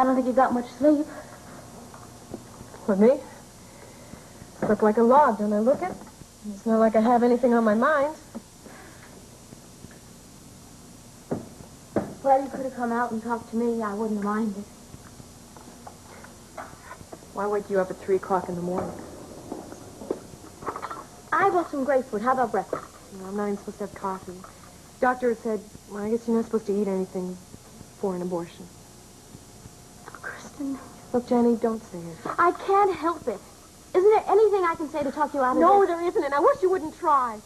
I don't think you got much sleep. With me? Look like a log, don't I look it? It's not like I have anything on my mind. Well, you could have come out and talked to me. I wouldn't have minded. Why wake you up at 3 o'clock in the morning? I brought some grapefruit. How about breakfast? No, I'm not even supposed to have coffee. Doctor said, well, I guess you're not supposed to eat anything for an abortion. Oh, Kristen. Look, Jenny, don't say it. I can't help it. Isn't there anything I can say to talk you out of No, this? there isn't, and I wish you wouldn't try.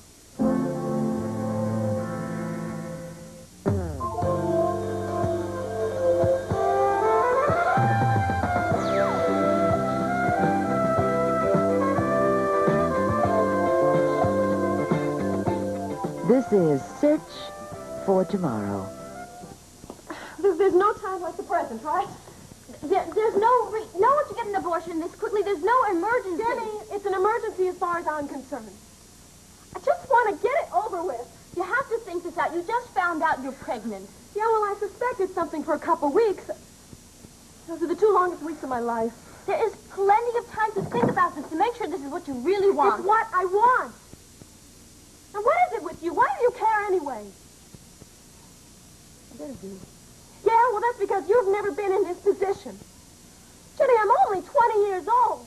This is Search for Tomorrow. There's no time like the present, right? There's no one to get an abortion this quickly. There's no emergency. Jenny, it's an emergency as far as I'm concerned. I just want to get it over with. You have to think this out. You just found out you're pregnant. Yeah, well, I suspected something for a couple weeks. Those are the 2 longest weeks of my life. There is plenty of time to think about this, to make sure this is what you really want. It's what I want. Now, what is it with you? Why do you care anyway? I better do. Yeah, well, that's because you've never been in this position. Jenny, I'm only 20 years old.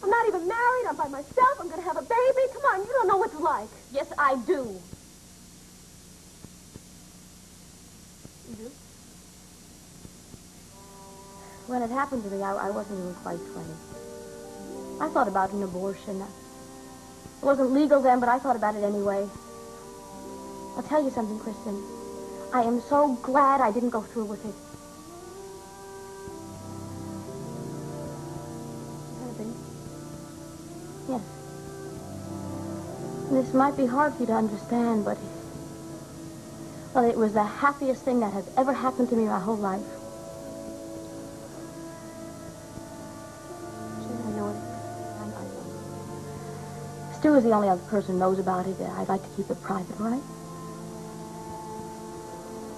I'm not even married. I'm by myself. I'm going to have a baby. Come on, you don't know what it's like. Yes, I do. You do? When it happened to me, I wasn't even quite 20. I thought about an abortion. It wasn't legal then, but I thought about it anyway. I'll tell you something, Kristen. I am so glad I didn't go through with it. Yes. This might be hard for you to understand, but... well, it was the happiest thing that has ever happened to me my whole life. Jenny, I know it. I know. Stu is the only other person who knows about it. I'd like to keep it private, right?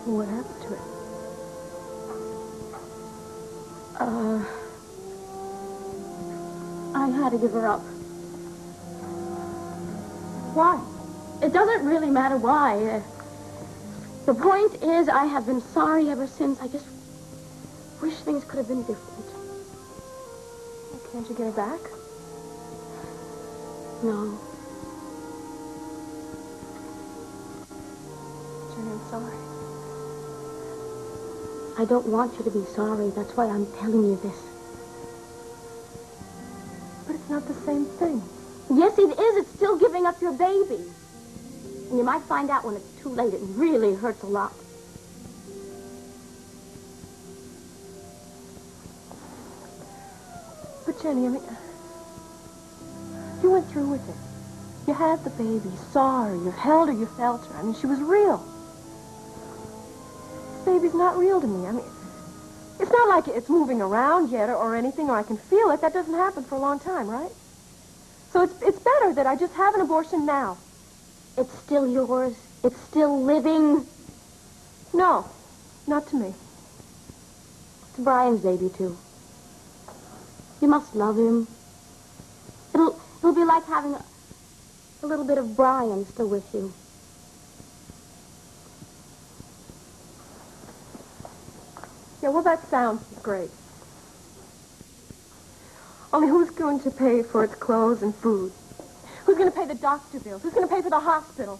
What happened to it? I had to give her up. Why? It doesn't really matter why. The point is, I have been sorry ever since. I just wish things could have been different. Well, can't you get it back? No. Jenny, I'm sorry. I don't want you to be sorry. That's why I'm telling you this. But it's not the same thing. Yes, it is. It's still giving up your baby. And you might find out when it's too late. It really hurts a lot. But, Jenny, I mean, you went through with it. You had the baby, you saw her, you held her, you felt her. I mean, she was real. This baby's not real to me. I mean, it's not like it's moving around yet or anything, or I can feel it. That doesn't happen for a long time, right? So it's better that I just have an abortion now. It's still yours. It's still living. No, not to me. It's Brian's baby, too. You must love him. It'll be like having a little bit of Brian still with you. Yeah, well, that sounds great. Only who's going to pay for its clothes and food? Who's going to pay the doctor bills? Who's going to pay for the hospital?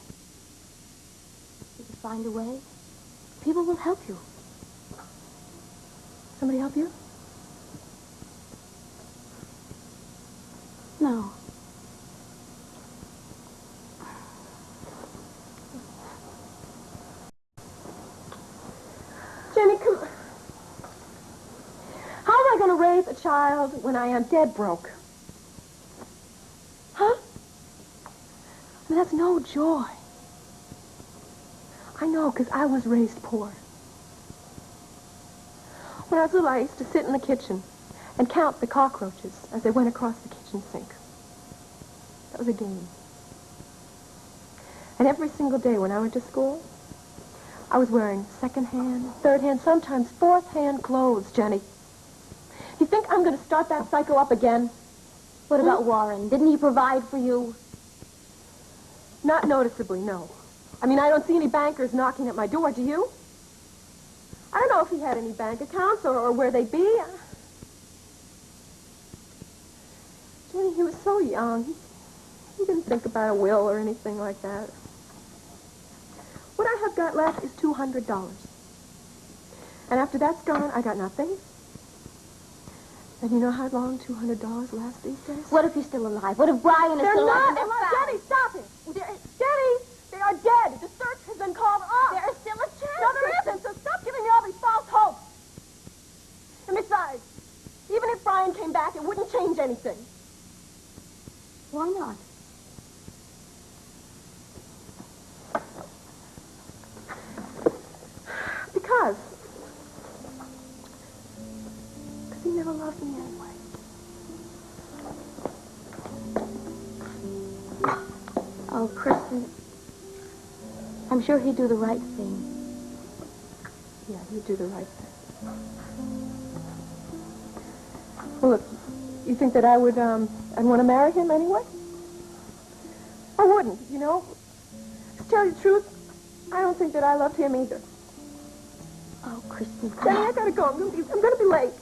If you find a way, people will help you. Somebody help you? No. Jenny, come on. How am I going to raise a child when I am dead broke? Huh? I mean, that's no joy. I know, because I was raised poor. When I was little, I used to sit in the kitchen and count the cockroaches as they went across the kitchen sink. That was a game. And every single day when I went to school, I was wearing second-hand, third-hand, sometimes fourth-hand clothes, Jenny. You think I'm going to start that cycle up again? What about Warren? Didn't he provide for you? Not noticeably, no. I mean, I don't see any bankers knocking at my door, do you? I don't know if he had any bank accounts or where they'd be. Jenny, he was so young. He didn't think about a will or anything like that. What I have got left is $200. And after that's gone, I got nothing. And you know how long $200 lasts these days? What if he's still alive? What if Brian is They're still alive? not alive. Jenny, stop it. Jenny, they are dead. The search has been called off. There is still a chance. No, there isn't, so stop giving me all these false hopes. And besides, even if Brian came back, it wouldn't change anything. Why not? Because he never loved me anyway. Oh, Kristen, I'm sure he'd do the right thing. Yeah, he'd do the right thing. Well, look, you think that I'd want to marry him anyway? I wouldn't, you know. To tell you the truth, I don't think that I loved him either. Oh, Kristen, come Jenny, on. I gotta go. I'm gonna be late.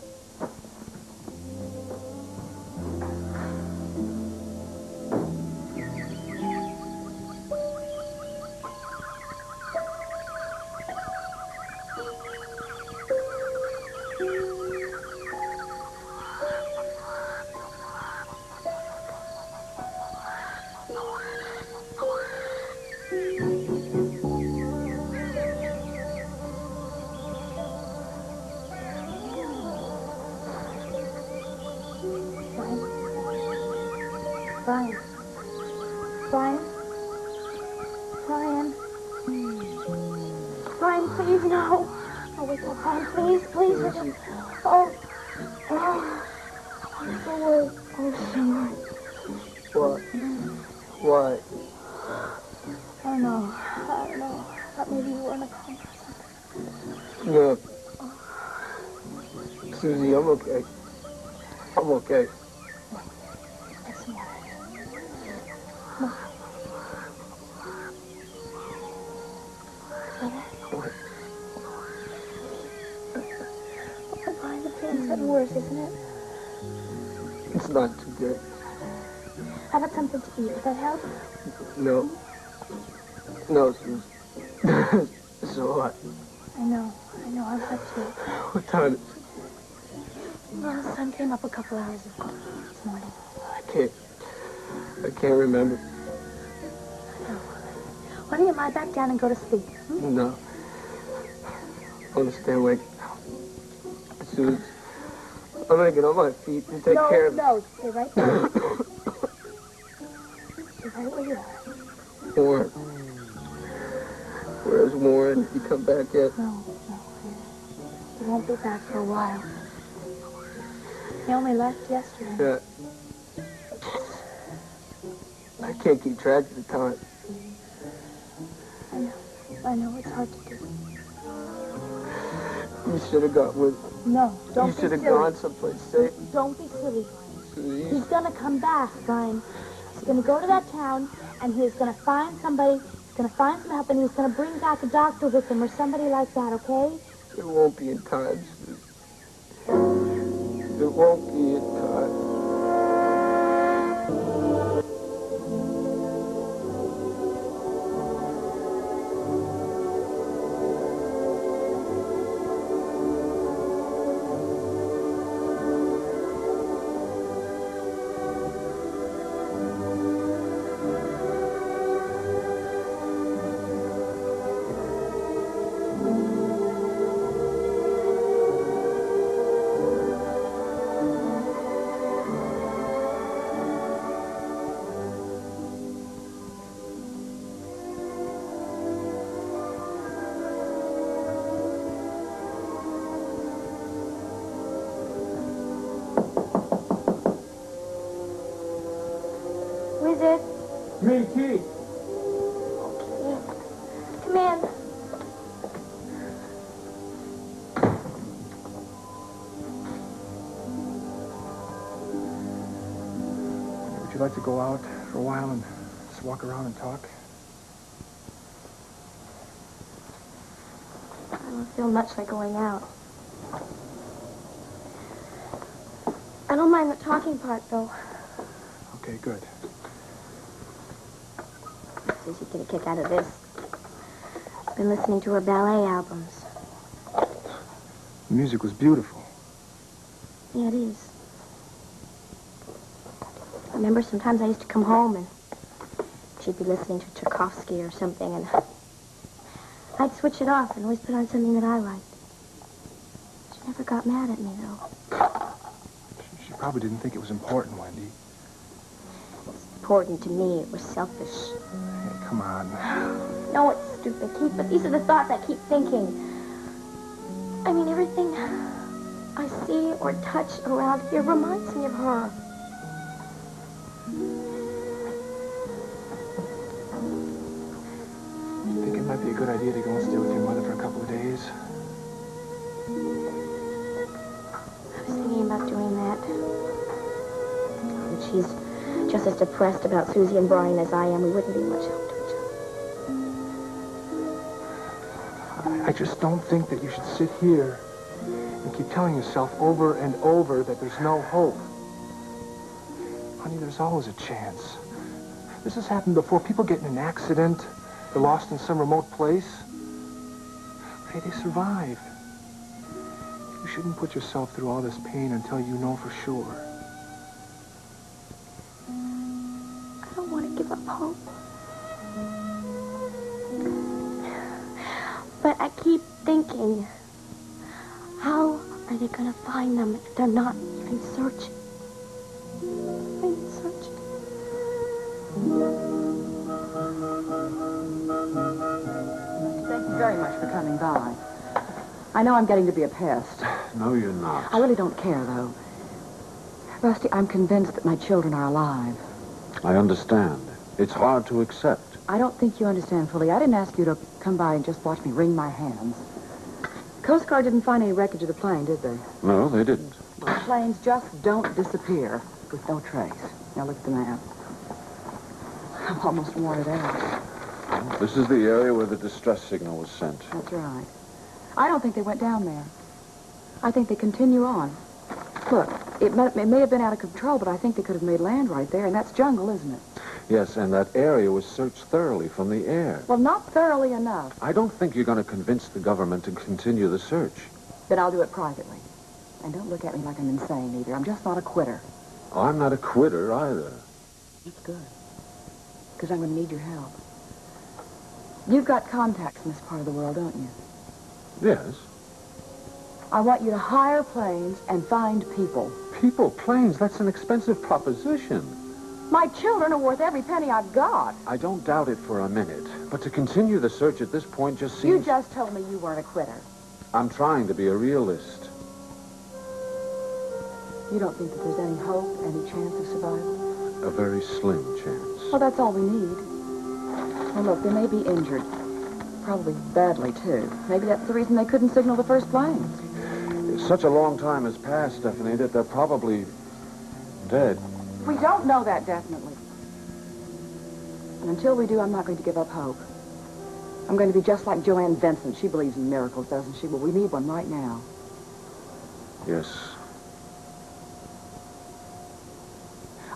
Brian. Brian? Brian? Brian, please, no. Oh, wake up, Brian, please, please. Wake up. Oh, I'm so worried. Oh, so worried. What? I don't know. I thought maybe you were in a coma or something. No. Susie, I'm okay. I'm okay. What's the matter? Come on. What? Oh, Brian, the pain's getting worse, isn't it? It's not too good. How about something to eat? Would that help? No. No, Susie. It's so hot. I know. I'm hot too. What time is it? Well, the sun came up a couple hours ago this morning. I can't remember. No. Why don't you lie back down and go to sleep? Hmm? No. I want to stay awake. Susie, I'm gonna get on my feet and take care of it. No, stay right there. Stay right where you are. Warren. Where's Warren? He come back yet? No. He won't be back for a while. He only left yesterday. Yeah. I can't keep track of the time. I know, it's hard to do. You should have gone with me. No, don't You be should have silly. gone someplace safe. Don't be silly, Brian. Susie. He's gonna come back, Brian. He's gonna go to that town, and he's gonna find somebody, he's gonna find some help, and he's gonna bring back a doctor with him or somebody like that, okay? It won't be in time, Susie. It won't be in time. Who is it? Me, Keith. Come in. like to go out for a while and just walk around and talk? I don't feel much like going out. I don't mind the talking part, though. Okay, good. Susie's get a kick out of this. She's been listening to her ballet albums. The music was beautiful. Yeah, it is. I remember sometimes I used to come home and she'd be listening to Tchaikovsky or something, and I'd switch it off and always put on something that I liked. She never got mad at me, though. She probably didn't think it was important, Wendy. It's important to me. It was selfish. Hey, come on. No, it's stupid, Keith, but these are the thoughts I keep thinking. I mean, everything I see or touch around here reminds me of her. You think it might be a good idea to go and stay with your mother for a couple of days? I was thinking about doing that. But she's just as depressed about Susie and Brian as I am. We wouldn't be much help to each other. I just don't think that you should sit here and keep telling yourself over and over that there's no hope. Honey, there's always a chance. This has happened before. People get in an accident. They're lost in some remote place. Hey, they survive. You shouldn't put yourself through all this pain until you know for sure. I don't want to give up hope. But I keep thinking, how are they going to find them if they're not even searching? Not even searching. Thank you very much for coming by. I know I'm getting to be a pest. No, you're not. I really don't care, though. Rusty, I'm convinced that my children are alive. I understand. It's hard to accept. I don't think you understand fully. I didn't ask you to come by and just watch me wring my hands. Coast Guard didn't find any wreckage of the plane, did they? No, they didn't. Well, planes just don't disappear with no trace. Now look at the map. I'm almost worn it out. This is the area where the distress signal was sent. That's right. I don't think they went down there. I think they continue on. Look, it may have been out of control, but I think they could have made land right there, and that's jungle, isn't it? Yes, and that area was searched thoroughly from the air. Well, not thoroughly enough. I don't think you're going to convince the government to continue the search. Then I'll do it privately. And don't look at me like I'm insane, either. I'm just not a quitter. Oh, I'm not a quitter, either. That's good. Because I'm going to need your help. You've got contacts in this part of the world, don't you? Yes. I want you to hire planes and find people. People, planes, that's an expensive proposition. My children are worth every penny I've got. I don't doubt it for a minute, but to continue the search at this point just seems... You just told me you weren't a quitter. I'm trying to be a realist. You don't think that there's any hope, any chance of survival? A very slim chance. Well, that's all we need. Well, look, they may be injured. Probably badly, too. Maybe that's the reason they couldn't signal the first planes. Such a long time has passed, Stephanie, that they're probably dead. We don't know that definitely. And until we do, I'm not going to give up hope. I'm going to be just like Joanne Vincent. She believes in miracles, doesn't she? Well, we need one right now. Yes.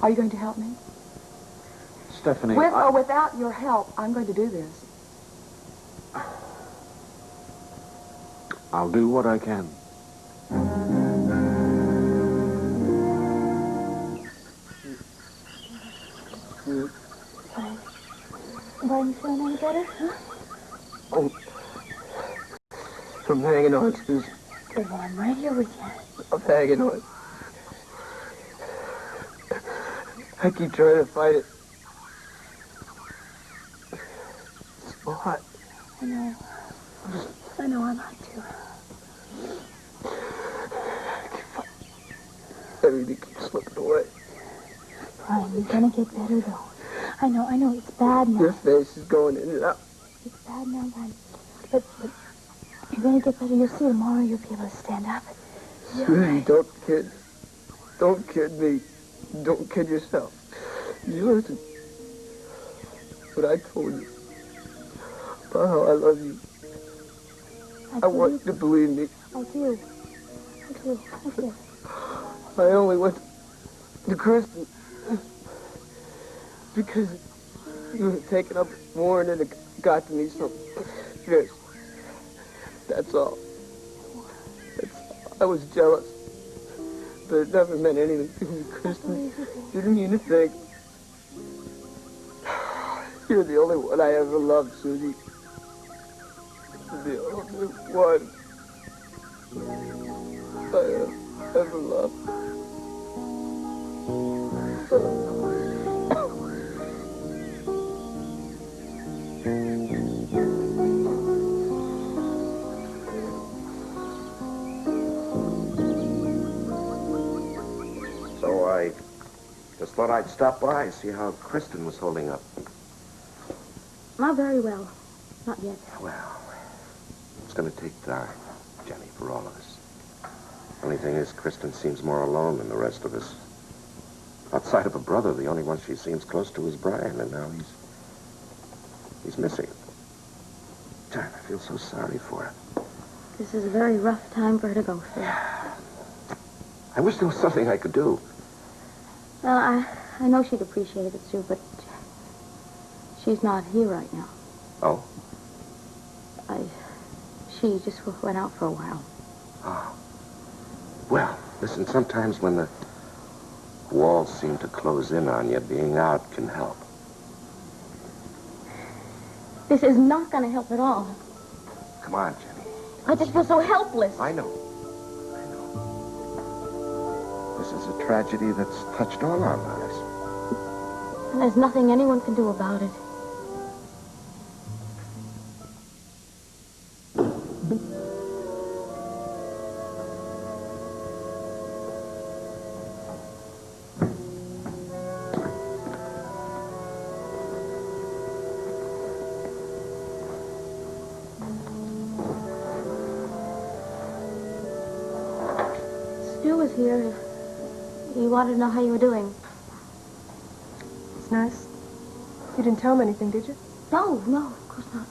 Are you going to help me? Stephanie, With or without your help, I'm going to do this. I'll do what I can. Brian, you feeling any better? Huh? I'm hanging on, Susan. Good, well, I'm right here with you. I'm hanging on. I keep trying to fight it. It's so hot. I know. I know, I'm hot too. Everything keeps slipping away. Brian, you're gonna get better, though. I know, it's bad now. Your face is going in and out. It's bad now, Brian. But you're gonna get better. You'll see tomorrow you'll be able to stand up. Susan, don't kid me. Don't kid yourself. Did you listen? What I told you about how I love you. I want you to believe me. I do. I do. I only went to Kristen because you had taken up Warren and it got to me so fierce. That's all. I was jealous. But it never meant anything to me, Kristen. You didn't mean a thing. You're the only one I ever loved, Susie. The only one I ever loved. So I just thought I'd stop by, see how Kristen was holding up. Not very well. Not yet. Well, it's going to take time, Jenny, for all of us. Only thing is, Kristen seems more alone than the rest of us. Outside of a brother, the only one she seems close to is Brian, and now he's missing. John, I feel so sorry for her. This is a very rough time for her to go through. I wish there was something I could do. Well, I know she'd appreciate it, Sue, but she's not here right now. Oh? She just went out for a while. Oh. Well, listen, sometimes when the walls seem to close in on you, being out can help. This is not going to help at all. Come on, Jenny. I just feel so helpless. I know. This is a tragedy that's touched all our lives. And there's nothing anyone can do about it. Stu was here. He wanted to know how you were doing. It's nice. You didn't tell him anything, did you? No, of course not.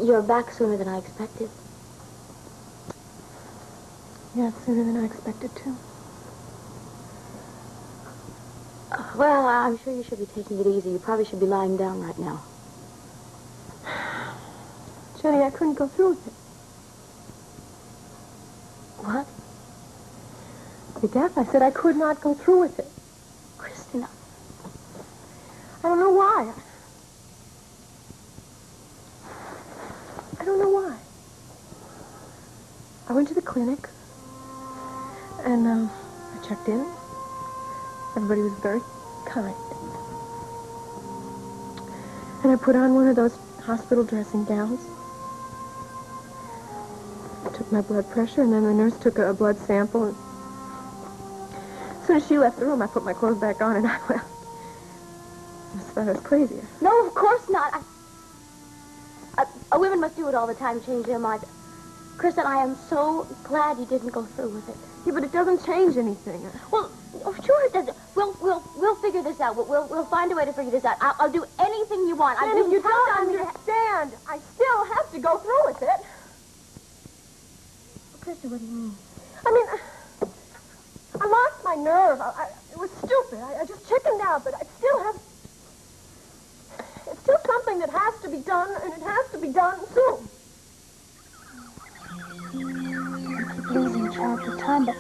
You're back sooner than I expected. Yeah, sooner than I expected, too. Well, I'm sure you should be taking it easy. You probably should be lying down right now. Jenny, I couldn't go through with it. What? You're deaf. I said I could not go through with it. Kristen, I don't know why. I don't know why. I went to the clinic, and I checked in. Everybody was very kind. And I put on one of those hospital dressing gowns. Took my blood pressure, and then the nurse took a blood sample. And as soon as she left the room, I put my clothes back on, and I just thought I was crazy. No, of course not. Women must do it all the time, change their minds. Kristen, I am so glad you didn't go through with it. Yeah, but it doesn't change anything. Well, sure it doesn't. We'll figure this out. We'll find a way to figure this out. I'll do anything you want. And if you don't understand, I still have to go through with it. Kristen, what do you mean? I mean, I lost my nerve. It was stupid. I just chickened out, but I still have... It's still something that has to be done, and it has to be done soon. I keep losing track of time, but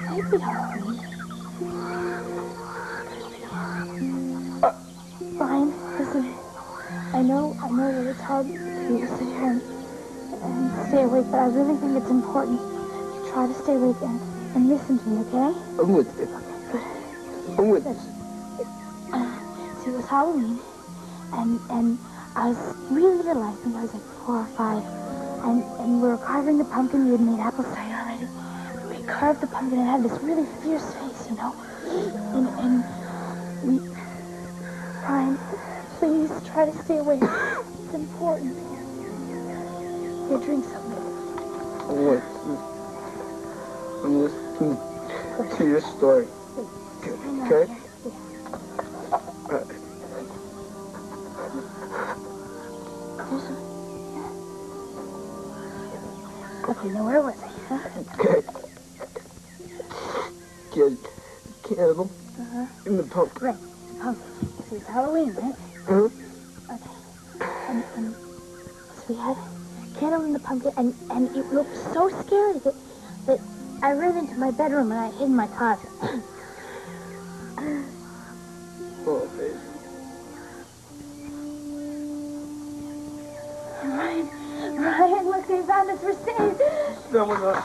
maybe Halloween. Brian, listen. I know that it's hard for you to sit here and stay awake, but I really think it's important to try to stay awake and listen to me, okay? I'm with you. I'm with you. See, it was Halloween, and I was really little. I think I was like 4 or 5, and we were carving the pumpkin. We had made apple cider already. We carved the pumpkin and it had this really fierce face, you know. And we, Brian, please try to stay awake. It's important. Here, drink something. I'm with you. I'm listening. to your story. Okay? Okay, now where was I? Okay. Kid, cannibal in the pumpkin. Right, the pumpkin. So it's Halloween, right? Mm-hmm. Okay. And so we had candle in the pumpkin, and it looked so scary that I ran into my bedroom and I hid in my closet. Oh, baby. Ryan, look, they found us. We're safe. What's going on?